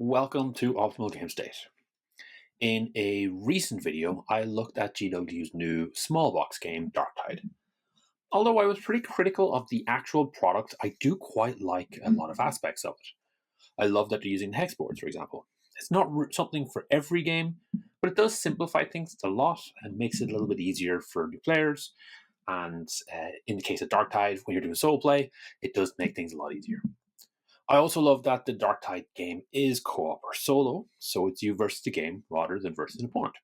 Welcome to Optimal Game State. In a recent video, I looked at GW's new small box game, Darktide. Although I was pretty critical of the actual product, I do quite like a lot of aspects of it. I love that they're using Hex Boards, for example. It's not something for every game, but it does simplify things a lot and makes it a little bit easier for new players. And in the case of Darktide, when you're doing solo play, it does make things a lot easier. I also love that the Darktide game is co-op or solo, so it's you versus the game rather than versus an opponent.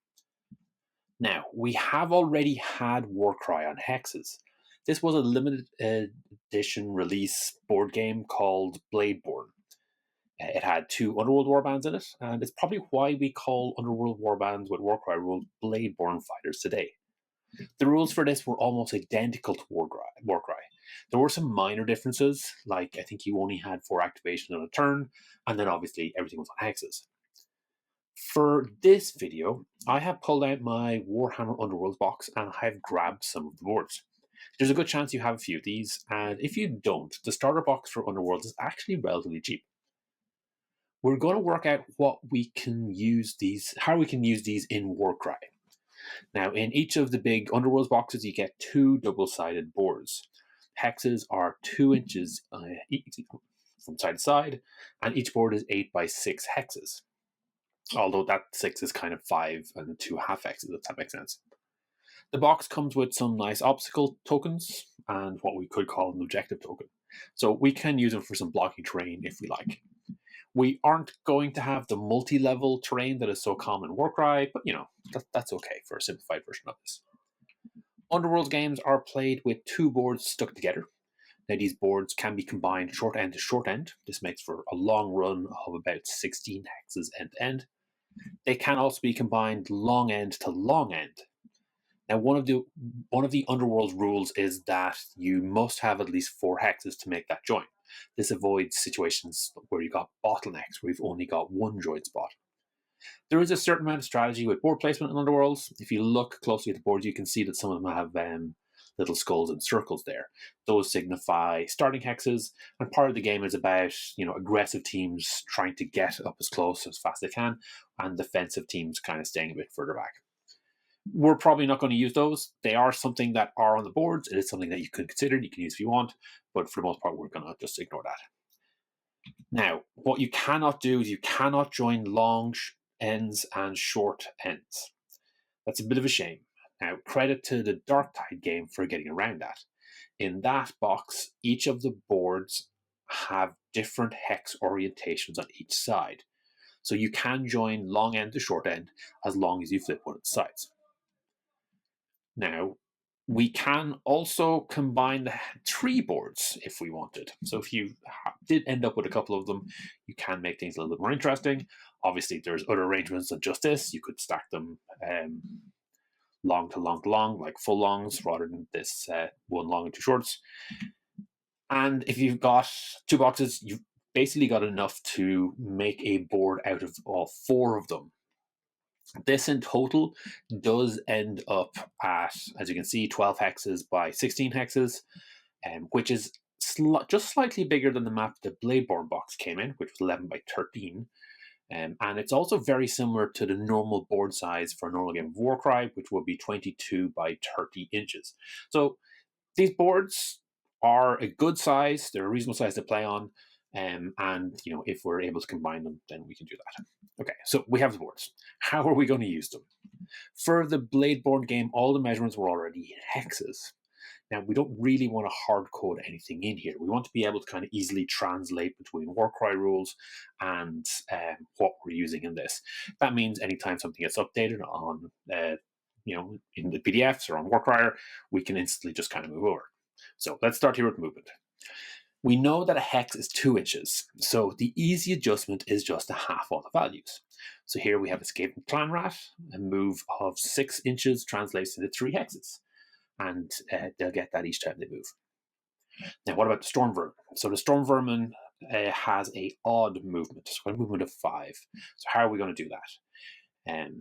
Now, we have already had Warcry on Hexes. This was a limited edition release board game called Bladeborn. It had 2 Underworld Warbands in it, and it's probably why we call Underworld Warbands with Warcry rules Bladeborn fighters today. The rules for this were almost identical to Warcry. There were some minor differences, like I think you only had 4 activations on a turn, and then obviously everything was on hexes. For this video, I have pulled out my Warhammer Underworlds box and I have grabbed some of the boards. There's a good chance you have a few of these, and if you don't, the starter box for Underworlds is actually relatively cheap. We're going to work out how we can use these in Warcry. Now, in each of the big Underworlds boxes, you get 2 double-sided boards. Hexes are 2 inches from side to side, and each board is 8 by 6 hexes. Although that 6 is kind of 5 and 2 half hexes, if that makes sense. The box comes with some nice obstacle tokens and what we could call an objective token. So we can use them for some blocking terrain if we like. We aren't going to have the multi-level terrain that is so common in Warcry, but that's okay for a simplified version of this. Underworld games are played with 2 boards stuck together. Now these boards can be combined short end to short end. This makes for a long run of about 16 hexes end to end. They can also be combined long end to long end. Now one of the Underworld rules is that you must have at least 4 hexes to make that join. This avoids situations where you've got bottlenecks, where you've only got 1 join spot. There is a certain amount of strategy with board placement in Underworlds. If you look closely at the boards, you can see that some of them have little skulls and circles there. Those signify starting hexes, and part of the game is about aggressive teams trying to get up as close as fast as they can, and defensive teams kind of staying a bit further back. We're probably not going to use those. They are something that are on the boards. It is something that you could consider, you can use if you want, but for the most part, we're going to just ignore that. Now, what you cannot do is you cannot join long ends and short ends. That's a bit of a shame. Now, credit to the Darktide game for getting around that. In that box, each of the boards have different hex orientations on each side. So you can join long end to short end as long as you flip one of the sides. Now, we can also combine the 3 boards if we wanted. So if you did end up with a couple of them, you can make things a little bit more interesting. Obviously, there's other arrangements than just this. You could stack them long to long to long, like full longs, rather than this 1 long and 2 shorts. And if you've got 2 boxes, you've basically got enough to make a board out of all 4 of them. This in total does end up at, as you can see, 12 hexes by 16 hexes, which is just slightly bigger than the map the Bladeborn box came in, which was 11 by 13. And it's also very similar to the normal board size for a normal game of Warcry, which would be 22 by 30 inches. So these boards are a good size. They're a reasonable size to play on. And if we're able to combine them, then we can do that. Okay, so we have the boards. How are we going to use them? For the Bladeborn game, all the measurements were already in hexes. Now, we don't really want to hard code anything in here. We want to be able to kind of easily translate between Warcry rules and what we're using in this. That means anytime something gets updated on, in the PDFs or on Warcry, we can instantly just kind of move over. So let's start here with movement. We know that a hex is 2 inches, so the easy adjustment is just to half all the values. So here we have a Skaven clan rat, a move of 6 inches translates into 3 hexes, and they'll get that each time they move. Now, what about the storm vermin? So the storm vermin has a odd movement, so a movement of 5. So how are we going to do that?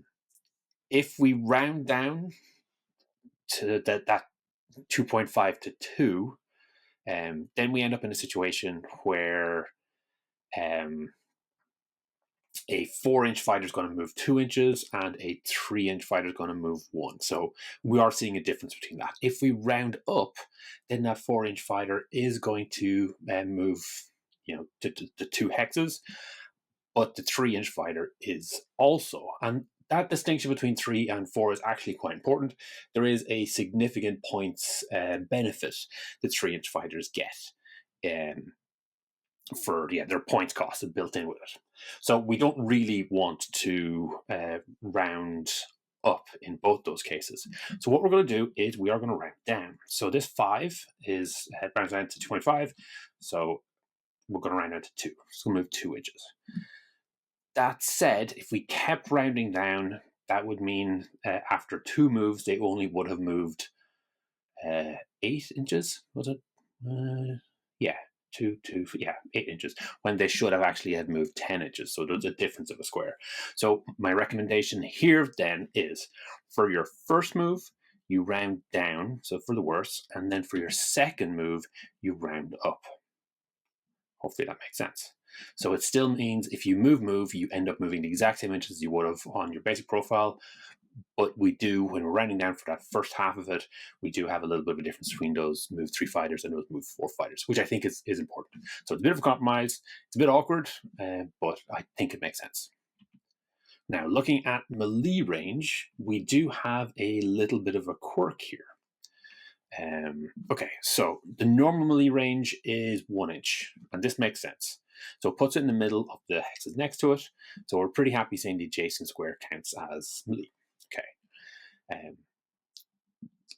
If we round down to that 2.5 to 2, then we end up in a situation where a 4-inch fighter is going to move 2 inches, and a 3-inch fighter is going to move 1. So we are seeing a difference between that. If we round up, then that 4-inch fighter is going to move, to 2 hexes, but the 3-inch fighter is also. And that distinction between 3 and 4 is actually quite important. There is a significant points benefit that 3-inch fighters get. For their points cost is built in with it. So we don't really want to round up in both those cases. So what we're going to do is we are going to round down. So this 5 is rounds down to 25. So we're going to round down to 2. It's going to move 2 inches. That said, if we kept rounding down, that would mean after 2 moves, they only would have moved 8 inches, was it? 8 inches, when they should have actually had moved 10 inches. So there's a difference of a square. So my recommendation here then is, for your first move, you round down, so for the worst, and then for your second move, you round up. Hopefully that makes sense. So it still means if you move, you end up moving the exact same inches you would have on your basic profile. But we do, when we're rounding down for that first half of it, we do have a little bit of a difference between those move 3 fighters and those move 4 fighters, which I think is important. So it's a bit of a compromise. It's a bit awkward, but I think it makes sense. Now, looking at melee range, we do have a little bit of a quirk here. Okay, so the normal melee range is 1 inch, and this makes sense. So it puts it in the middle of the hexes next to it. So we're pretty happy saying the adjacent square counts as melee. Okay.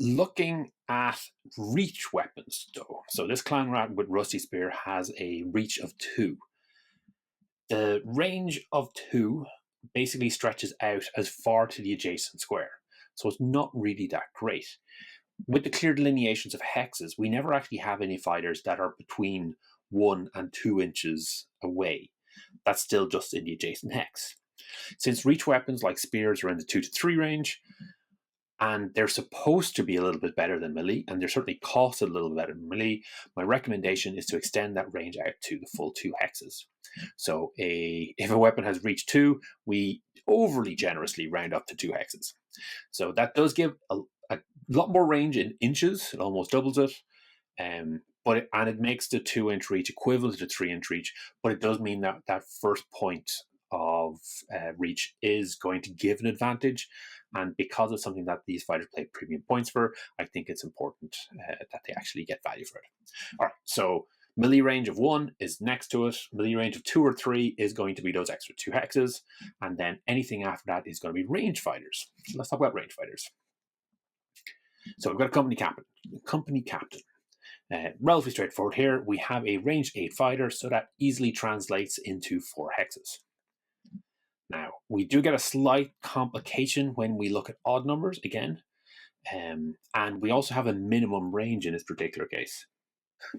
Looking at reach weapons, though. So this clan rat with Rusty Spear has a reach of 2. The range of 2 basically stretches out as far to the adjacent square. So it's not really that great. With the clear delineations of hexes, we never actually have any fighters that are between 1 and 2 inches away. That's still just in the adjacent hex. Since reach weapons like spears are in the 2 to 3 range, and they're supposed to be a little bit better than melee, and they're certainly cost a little better than melee, my recommendation is to extend that range out to the full 2 hexes. So if a weapon has reach 2, we overly generously round up to 2 hexes. So that does give a lot more range in inches. It almost doubles it. And it makes the 2-inch reach equivalent to the 3-inch reach, but it does mean that that first point of reach is going to give an advantage, and because it's something that these fighters pay premium points for, I think it's important that they actually get value for it. All right, so melee range of 1 is next to it. Melee range of 2 or 3 is going to be those extra 2 hexes, and then anything after that is going to be range fighters. So let's talk about range fighters. So we've got a company captain. Relatively straightforward here. We have a range 8 fighter, so that easily translates into 4 hexes. Now, we do get a slight complication when we look at odd numbers again, and we also have a minimum range in this particular case.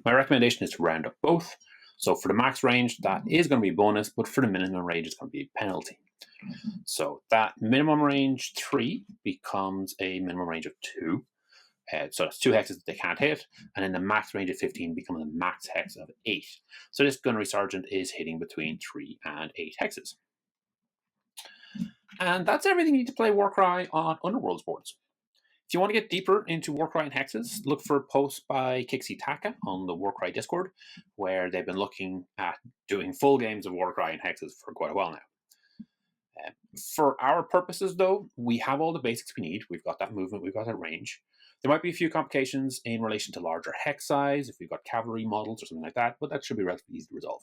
My recommendation is to round up both. So for the max range, that is going to be bonus, but for the minimum range, it's going to be a penalty. So that minimum range 3 becomes a minimum range of 2. So that's 2 hexes that they can't hit, and then the max range of 15 becomes a max hex of 8. So this Gunnery Sergeant is hitting between 3 and 8 hexes. And that's everything you need to play Warcry on Underworlds boards. If you want to get deeper into Warcry and hexes, look for posts by Kixie Taka on the Warcry Discord, where they've been looking at doing full games of Warcry and hexes for quite a while now. For our purposes, though, we have all the basics we need. We've got that movement, we've got that range. There might be a few complications in relation to larger hex size, if we've got cavalry models or something like that, but that should be relatively easy to resolve.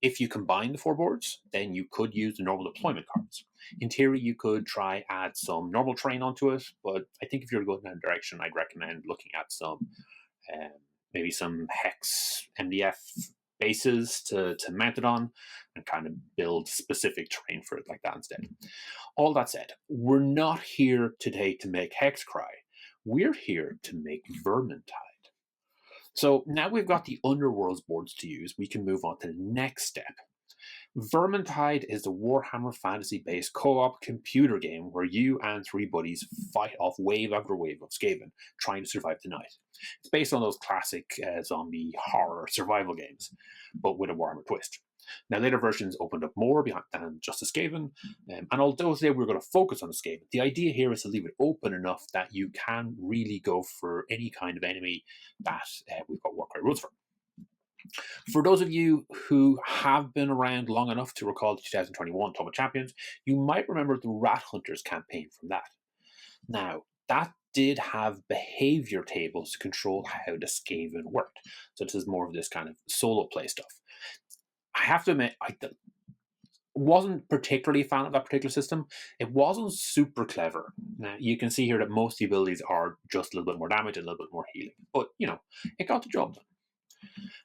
If you combine the 4 boards, then you could use the normal deployment cards. In theory, you could try add some normal terrain onto it, but I think if you're going in that direction, I'd recommend looking at some, maybe some hex MDF bases to mount it on and kind of build specific terrain for it like that instead. All that said, we're not here today to make Hexcry. We're here to make Vermintide. So now we've got the Underworlds boards to use, we can move on to the next step. Vermintide is a Warhammer fantasy-based co-op computer game where you and 3 buddies fight off wave after wave of Skaven, trying to survive the night. It's based on those classic zombie horror survival games, but with a Warhammer twist. Now, later versions opened up more than just the Skaven, and although today we're going to focus on the Skaven, the idea here is to leave it open enough that you can really go for any kind of enemy that we've got Warcry rules for. For those of you who have been around long enough to recall the 2021 Tome of Champions, you might remember the Rat Hunters campaign from that. Now, that did have behavior tables to control how the Skaven worked. So this is more of this kind of solo play stuff. I have to admit, I wasn't particularly a fan of that particular system. It wasn't super clever. Now, you can see here that most of the abilities are just a little bit more damage and a little bit more healing. But, it got the job done.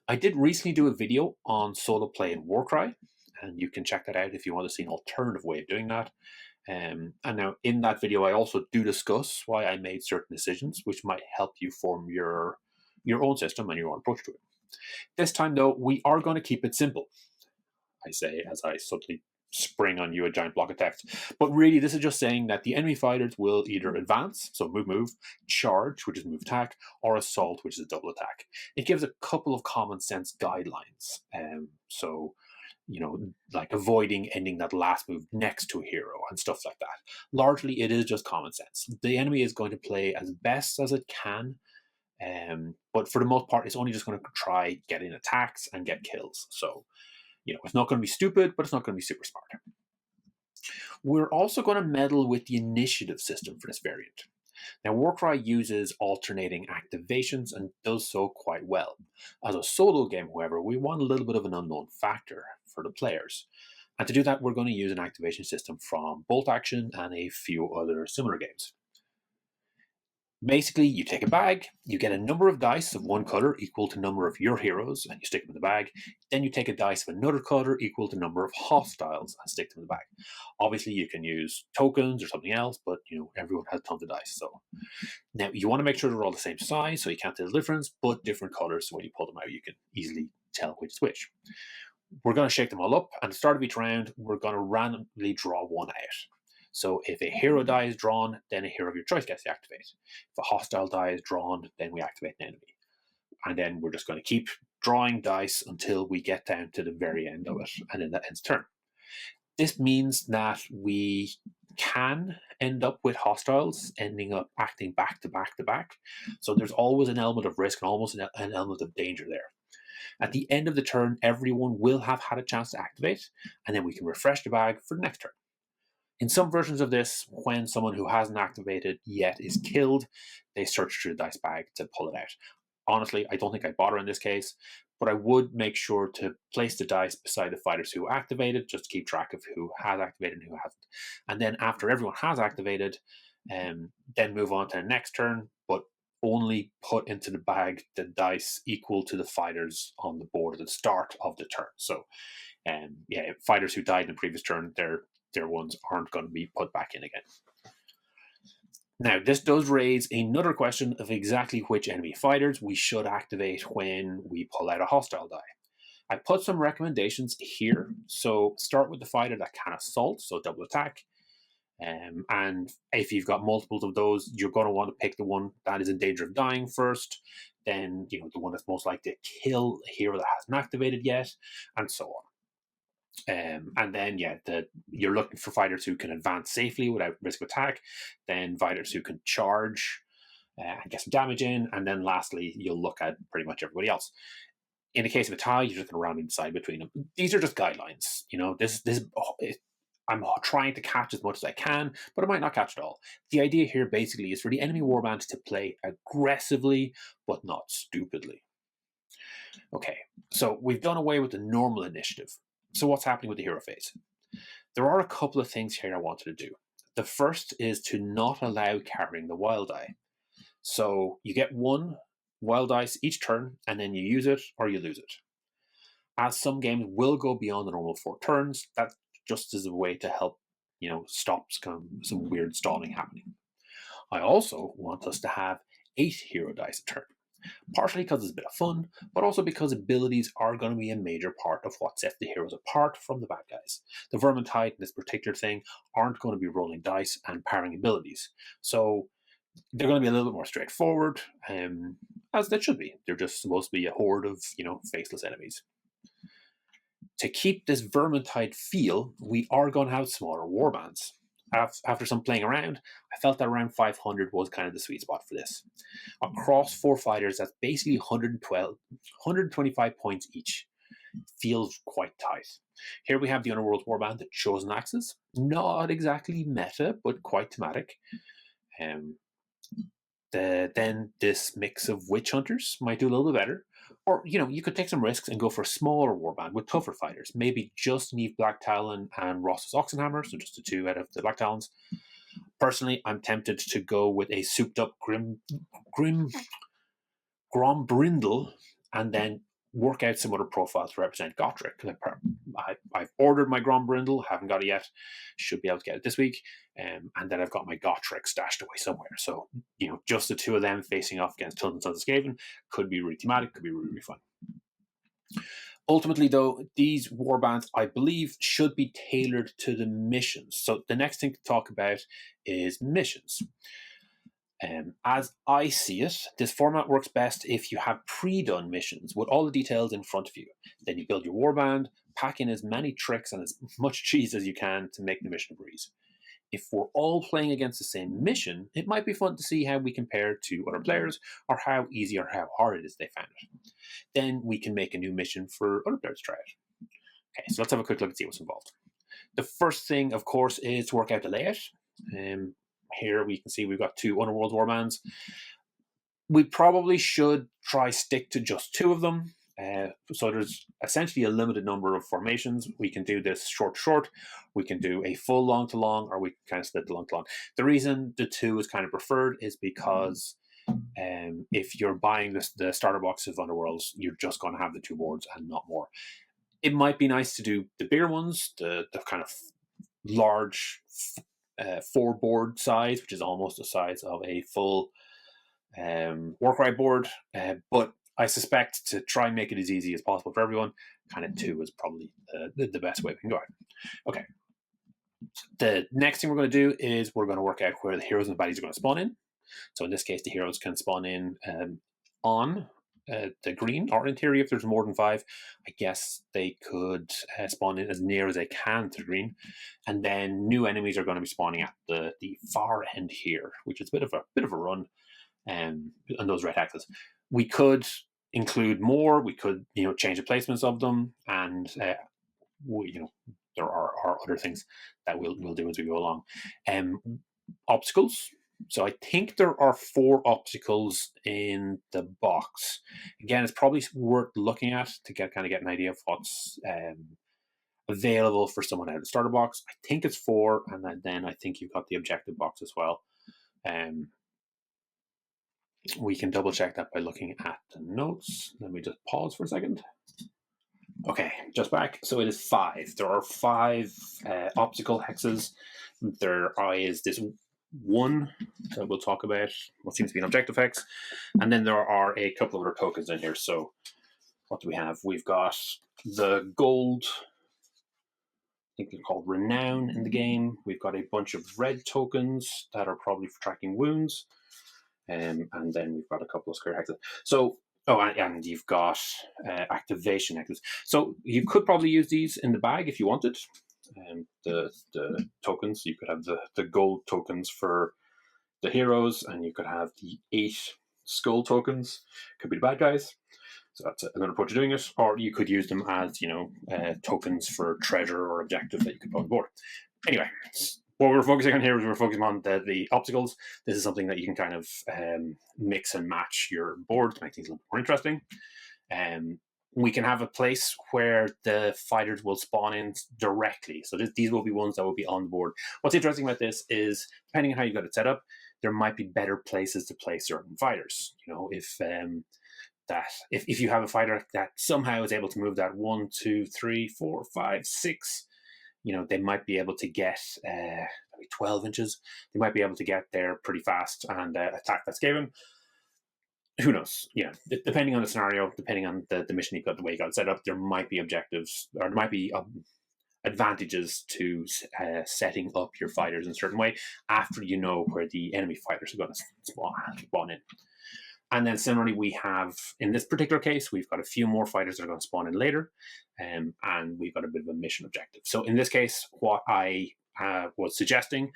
I did recently do a video on solo play in Warcry, and you can check that out if you want to see an alternative way of doing that. And now in that video, I also do discuss why I made certain decisions, which might help you form your own system and your own approach to it. This time, though, we are going to keep it simple, I say as I suddenly spring on you a giant block of text. But really, this is just saying that the enemy fighters will either advance, so move, charge, which is move attack, or assault, which is a double attack. It gives a couple of common sense guidelines. Like avoiding ending that last move next to a hero and stuff like that. Largely, it is just common sense. The enemy is going to play as best as it can, but for the most part, it's only just going to try getting attacks and get kills. So, it's not going to be stupid, but it's not going to be super smart. We're also going to meddle with the initiative system for this variant. Now, Warcry uses alternating activations and does so quite well. As a solo game, however, we want a little bit of an unknown factor for the players. And to do that, we're going to use an activation system from Bolt Action and a few other similar games. Basically, you take a bag, you get a number of dice of one color equal to number of your heroes, and you stick them in the bag. Then you take a dice of another color equal to number of hostiles and stick them in the bag. Obviously, you can use tokens or something else, but everyone has tons of dice. So now you want to make sure they're all the same size, so you can't tell the difference, but different colors. So when you pull them out, you can easily tell which is which. We're going to shake them all up, and at the start of each round, we're going to randomly draw one out. So if a hero die is drawn, then a hero of your choice gets to activate. If a hostile die is drawn, then we activate an enemy. And then we're just going to keep drawing dice until we get down to the very end of it, and then that ends turn. This means that we can end up with hostiles ending up acting back to back to back. So there's always an element of risk and almost an element of danger there. At the end of the turn, everyone will have had a chance to activate, and then we can refresh the bag for the next turn. In some versions of this, when someone who hasn't activated yet is killed, they search through the dice bag to pull it out. Honestly, I don't think I'd bother in this case, but I would make sure to place the dice beside the fighters who activated, just to keep track of who has activated and who hasn't. And then after everyone has activated, then move on to the next turn, but only put into the bag the dice equal to the fighters on the board at the start of the turn. So, fighters who died in the previous turn, their ones aren't going to be put back in again. Now, this does raise another question of exactly which enemy fighters we should activate when we pull out a hostile die. I put some recommendations here. So start with the fighter that can assault, so double attack. And if you've got multiples of those, you're going to want to pick the one that is in danger of dying first, then the one that's most likely to kill a hero that hasn't activated yet, and so on. And then, you're looking for fighters who can advance safely without risk of attack, then fighters who can charge and get some damage in, and then lastly, you'll look at pretty much everybody else. In the case of a tie, you're just going to randomly decide between them. These are just guidelines. I'm trying to catch as much as I can, but I might not catch it all. The idea here basically is for the enemy warband to play aggressively, but not stupidly. Okay, so we've done away with the normal initiative. So what's happening with the hero phase? There are a couple of things here I wanted to do. The first is to not allow carrying the wild die. So you get one wild dice each turn, and then you use it or you lose it. As some games will go beyond the normal 4 turns, that just is a way to help, stop some weird stalling happening. I also want us to have 8 hero dice a turn. Partially because it's a bit of fun, but also because abilities are going to be a major part of what sets the heroes apart from the bad guys. The Vermintide in this particular thing aren't going to be rolling dice and pairing abilities. So they're going to be a little bit more straightforward, as they should be. They're just supposed to be a horde of, faceless enemies. to keep this Vermintide feel, we are going to have smaller warbands. After some playing around, I felt that around 500 was kind of the sweet spot for this. Across 4 fighters, that's basically 125 points each. Feels quite tight. Here we have the Underworlds Warband, the Chosen Axes. Not exactly meta, but quite thematic. Then this mix of Witch Hunters might do a little bit better. Or, you could take some risks and go for a smaller warband with tougher fighters. Maybe just Neve Black Talon and Ross's Oxenhammer, so just the 2 out of the Black Talons. Personally, I'm tempted to go with a souped-up Grombrindle and then work out some other profiles to represent Gotrek. I've ordered my Grombrindle, haven't got it yet. Should be able to get it this week. And then I've got my Gotrek stashed away somewhere. So, just the 2 of them facing off against Tons and Sons of Skaven could be really thematic, could be really, really fun. Ultimately, though, these warbands, I believe, should be tailored to the missions. So the next thing to talk about is missions. As I see it, this format works best if you have pre-done missions with all the details in front of you. Then you build your warband, pack in as many tricks and as much cheese as you can to make the mission a breeze. If we're all playing against the same mission, it might be fun to see how we compare to other players, or how easy or how hard it is they found it. Then we can make a new mission for other players to try it. Okay, so let's have a quick look and see what's involved. The first thing, of course, is to work out the layout. Here we can see we've got 2 Underworlds warbands. We probably should try stick to just 2 of them. So there's essentially a limited number of formations. We can do this short, we can do a full long to long, or we can kind of split the long to long. The reason the 2 is kind of preferred is because if you're buying the starter box of Underworlds, you're just going to have the 2 boards and not more. It might be nice to do the bigger ones, the kind of large 4 board size, which is almost the size of a full Warcry board, but I suspect to try and make it as easy as possible for everyone, kind of 2 is probably the best way we can go. Okay. The next thing we're going to do is we're going to work out where the heroes and the baddies are going to spawn in. So in this case, the heroes can spawn in on the green, or in theory, if there's more than 5, I guess they could spawn in as near as they can to the green. And then new enemies are going to be spawning at the far end here, which is a bit of a run on those red hexes. We could include more. We could change the placements of them, and there are other things that we'll do as we go along. Obstacles. So I think there are 4 obstacles in the box. Again, it's probably worth looking at to get an idea of what's available for someone out of the starter box. I think it's 4, and then I think you've got the objective box as well. We can double check that by looking at the notes. Let me just pause for a second. Okay, just back. So it is 5. There are 5 obstacle hexes. There is this 1 that we'll talk about, what seems to be an objective hex. And then there are a couple of other tokens in here. So what do we have? We've got the gold, I think they're called Renown in the game. We've got a bunch of red tokens that are probably for tracking wounds. And then we've got a couple of square hexes. So, and you've got activation hexes. So you could probably use these in the bag if you wanted. The tokens, you could have the gold tokens for the heroes, and you could have the 8 skull tokens, could be the bad guys. So that's another approach of doing it. Or you could use them as tokens for treasure or objective that you could put on the board. Anyway, what we're focusing on here is we're focusing on the obstacles. This is something that you can kind of mix and match your board to make things a little more interesting. We can have a place where the fighters will spawn in directly. So these will be ones that will be on the board. What's interesting about this is, depending on how you got it set up, there might be better places to place certain fighters. If you have a fighter that somehow is able to move that 1, 2, 3, 4, 5, 6, they might be able to get 12 inches. They might be able to get there pretty fast and attack that Skaven. Who knows? Depending on the scenario, depending on the mission you've got, the way you got it set up, there might be objectives, or there might be advantages to setting up your fighters in a certain way after you know where the enemy fighters are going to spawn in. And then similarly, we have, in this particular case, we've got a few more fighters that are going to spawn in later, and we've got a bit of a mission objective. So in this case, what I was suggesting,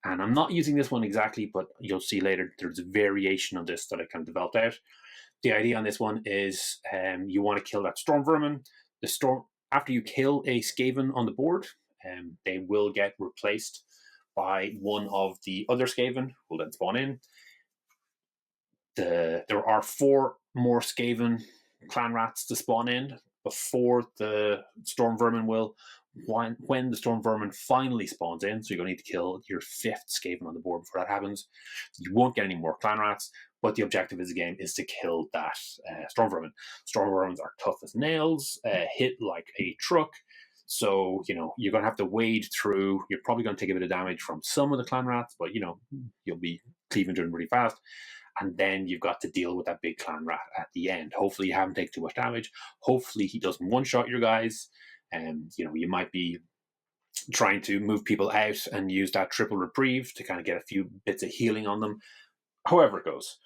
and I'm not using this one exactly, but you'll see later there's a variation of this that I kind of developed out. The idea on this one is you want to kill that storm vermin. After you kill a Skaven on the board, they will get replaced by one of the other Skaven who will then spawn in. There are 4 more Skaven clan rats to spawn in before the storm vermin will. When the storm vermin finally spawns in, so you're going to need to kill your 5th Skaven on the board before that happens. You won't get any more clan rats, but the objective of the game is to kill that storm vermin. Storm vermins are tough as nails, hit like a truck. So, you're going to have to wade through. You're probably going to take a bit of damage from some of the clan rats, but, you'll be cleaving through them really fast. And then you've got to deal with that big clan rat at the end. Hopefully you haven't taken too much damage. Hopefully he doesn't one-shot your guys. And, you might be trying to move people out and use that triple reprieve to kind of get a few bits of healing on them. However it goes.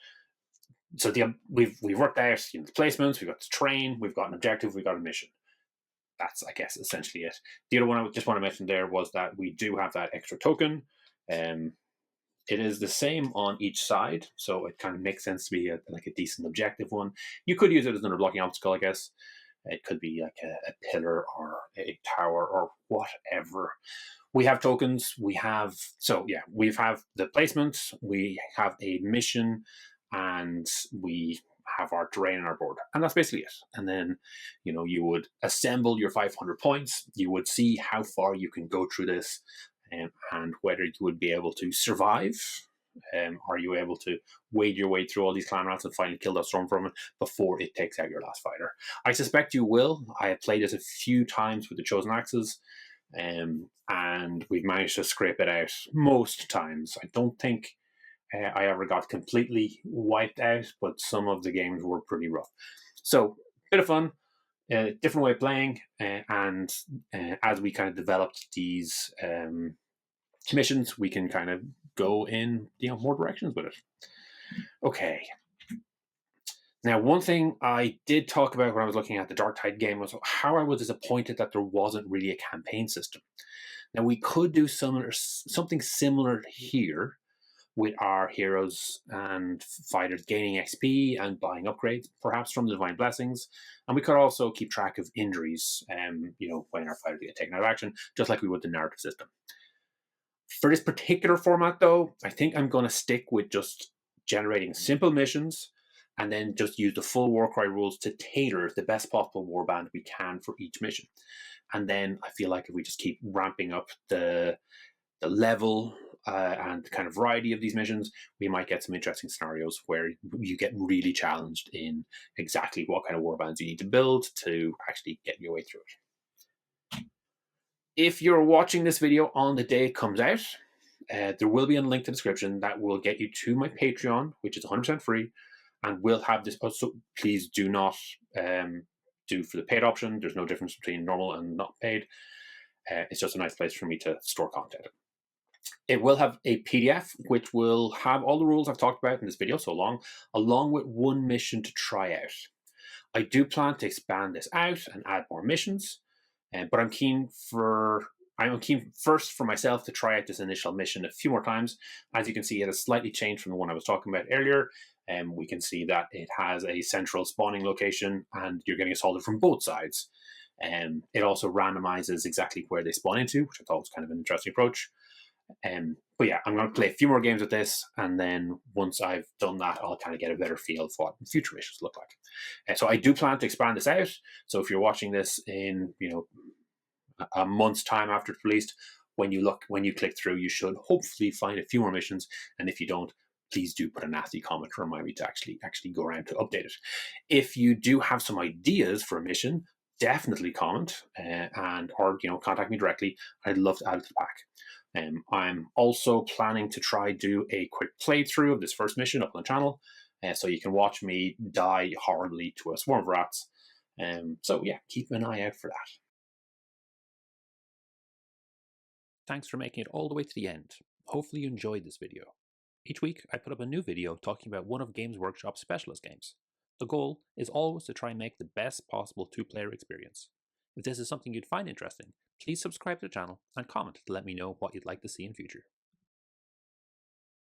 So we've worked out the placements, we've got the terrain, we've got an objective, we've got a mission. That's, I guess, essentially it. The other one I just want to mention there was that we do have that extra token. It is the same on each side, so it kind of makes sense to be a decent objective one. You could use it as another blocking obstacle, I guess. It could be like a pillar or a tower or whatever. We have tokens. We have the placement. We have a mission, and we have our terrain on our board, and that's basically it. And then, you would assemble your 500 points. You would see how far you can go through this. And whether you would be able to survive. Are you able to wade your way through all these clan rats and finally kill that storm vermin before it takes out your last fighter? I suspect you will. I have played it a few times with the Chosen Axes, and we've managed to scrape it out most times. I don't think I ever got completely wiped out, but some of the games were pretty rough. So, bit of fun. Different way of playing, and as we kind of developed these missions, we can kind of go in more directions with it. Okay. Now, one thing I did talk about when I was looking at the Darktide game was how I was disappointed that there wasn't really a campaign system. Now, we could do something similar here, with our heroes and fighters gaining XP and buying upgrades, perhaps from the Divine Blessings. And we could also keep track of injuries, when our fighters get taken out of action, just like we would the narrative system. For this particular format, though, I think I'm going to stick with just generating simple missions and then just use the full Warcry rules to tailor the best possible warband we can for each mission. And then I feel like if we just keep ramping up the level and the kind of variety of these missions, we might get some interesting scenarios where you get really challenged in exactly what kind of warbands you need to build to actually get your way through it. If you're watching this video on the day it comes out, there will be a link to the description that will get you to my Patreon, which is 100% free, and we'll have this. So please do not do for the paid option. There's no difference between normal and not paid. It's just a nice place for me to store content. It will have a PDF, which will have all the rules I've talked about in this video so long, along with one mission to try out. I do plan to expand this out and add more missions, but I'm keen first for myself to try out this initial mission a few more times. As you can see, it has slightly changed from the one I was talking about earlier. We can see that it has a central spawning location, and you're getting assaulted from both sides. It also randomizes exactly where they spawn into, which I thought was kind of an interesting approach. But yeah, I'm going to play a few more games with this, and then once I've done that, I'll kind of get a better feel for what future missions look like. So I do plan to expand this out. So if you're watching this in a month's time after it's released, when you click through, you should hopefully find a few more missions. And if you don't, please do put a nasty comment to remind me to actually go around to update it. If you do have some ideas for a mission, definitely comment or contact me directly. I'd love to add it to the pack. I'm also planning to try do a quick playthrough of this first mission up on the channel, so you can watch me die horribly to a swarm of rats. So yeah, keep an eye out for that. Thanks for making it all the way to the end. Hopefully you enjoyed this video. Each week, I put up a new video talking about one of Games Workshop's specialist games. The goal is always to try and make the best possible two-player experience. If this is something you'd find interesting, please subscribe to the channel and comment to let me know what you'd like to see in future.